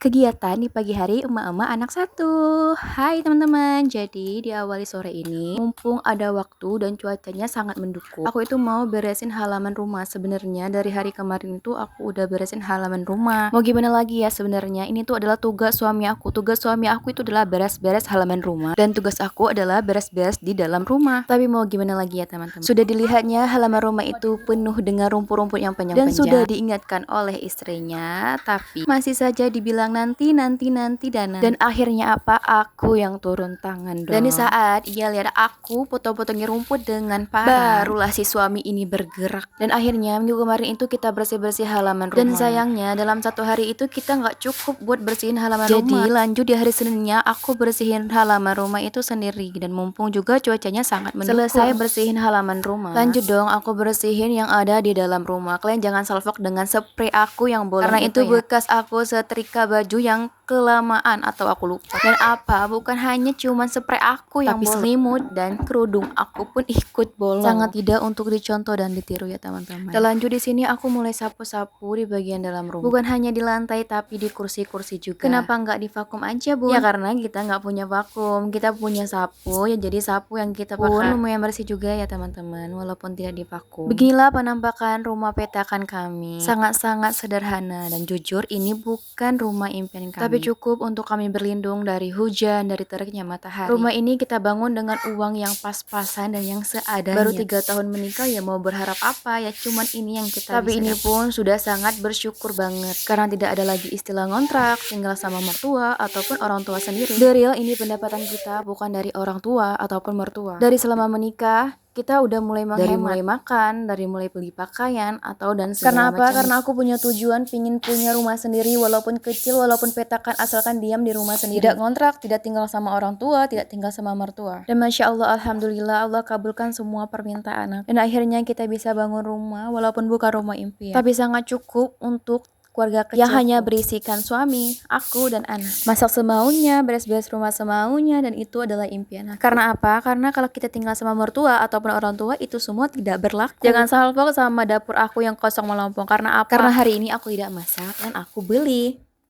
Kegiatan di pagi hari emak-emak anak satu. Hai teman-teman, jadi diawali sore ini, mumpung ada waktu dan cuacanya sangat mendukung, aku itu mau beresin halaman rumah. Sebenarnya dari hari kemarin itu aku udah beresin halaman rumah. Mau gimana lagi ya, sebenarnya ini tuh adalah tugas suami aku. Tugas suami aku itu adalah beres-beres halaman rumah, dan tugas aku adalah beres-beres di dalam rumah. Tapi mau gimana lagi ya teman-teman, sudah dilihatnya halaman rumah itu penuh dengan rumput-rumput yang panjang-panjang, dan sudah diingatkan oleh istrinya, tapi masih saja dibilang nanti dan akhirnya apa, aku yang turun tangan dong. Dan di saat ia lihat aku potong-potongin rumput dengan parah, barulah si suami ini bergerak. Dan akhirnya minggu kemarin itu kita bersih-bersih halaman rumah. Dan sayangnya dalam satu hari itu kita nggak cukup buat bersihin halaman rumah. Jadi lanjut di hari Seninnya aku bersihin halaman rumah itu sendiri, dan mumpung juga cuacanya sangat mendukung. Selesai bersihin halaman rumah, lanjut dong aku bersihin yang ada di dalam rumah. Kalian jangan salfok dengan spray aku yang bolong, karena itu bekas aku setrika baju yang kelamaan atau aku lupa. Dan apa, bukan hanya cuman spray aku yang bolong, selimut dan kerudung aku pun ikut bolong. Sangat tidak untuk dicontoh dan ditiru ya teman-teman. Dan lanjut di sini aku mulai sapu-sapu di bagian dalam rumah. Bukan hanya di lantai tapi di kursi-kursi juga. Kenapa nggak di vakum aja, Bun? Ya karena kita nggak punya vakum, kita punya sapu ya, jadi sapu yang kita pakai lumayan bersih juga ya teman-teman, walaupun tidak di vakum. Beginilah penampakan rumah petakan kami. Sangat-sangat sederhana, dan jujur ini bukan rumah impian kami, tapi cukup untuk kami berlindung dari hujan, dari teriknya matahari. Rumah ini kita bangun dengan uang yang pas-pasan dan yang seadanya. Baru 3 tahun menikah ya, mau berharap apa ya, cuman ini yang kita tapi bisa ini dapat. Pun sudah sangat bersyukur banget karena tidak ada lagi istilah ngontrak, tinggal sama mertua ataupun orang tua sendiri. The real ini pendapatan kita bukan dari orang tua ataupun mertua. Dari selama menikah kita udah mulai menghemat, dari mulai makan, dari mulai beli pakaian atau dan segala macam. Karena apa? Karena aku punya tujuan pingin punya rumah sendiri, walaupun kecil, walaupun petakan, asalkan diam di rumah sendiri. Tidak ngontrak, tidak tinggal sama orang tua, tidak tinggal sama mertua. Dan Masya Allah, Alhamdulillah, Allah kabulkan semua permintaan aku. Dan akhirnya kita bisa bangun rumah, walaupun bukan rumah impian, tapi sangat cukup untuk keluarga kecil yang hanya berisikan suami, aku, dan anak. Masak semaunya, beres-beres rumah semaunya, dan itu adalah impian aku. Karena apa? Karena kalau kita tinggal sama mertua ataupun orang tua, itu semua tidak berlaku. Jangan salfok sama dapur aku yang kosong melompong. Karena apa? Karena hari ini aku tidak masak dan aku beli.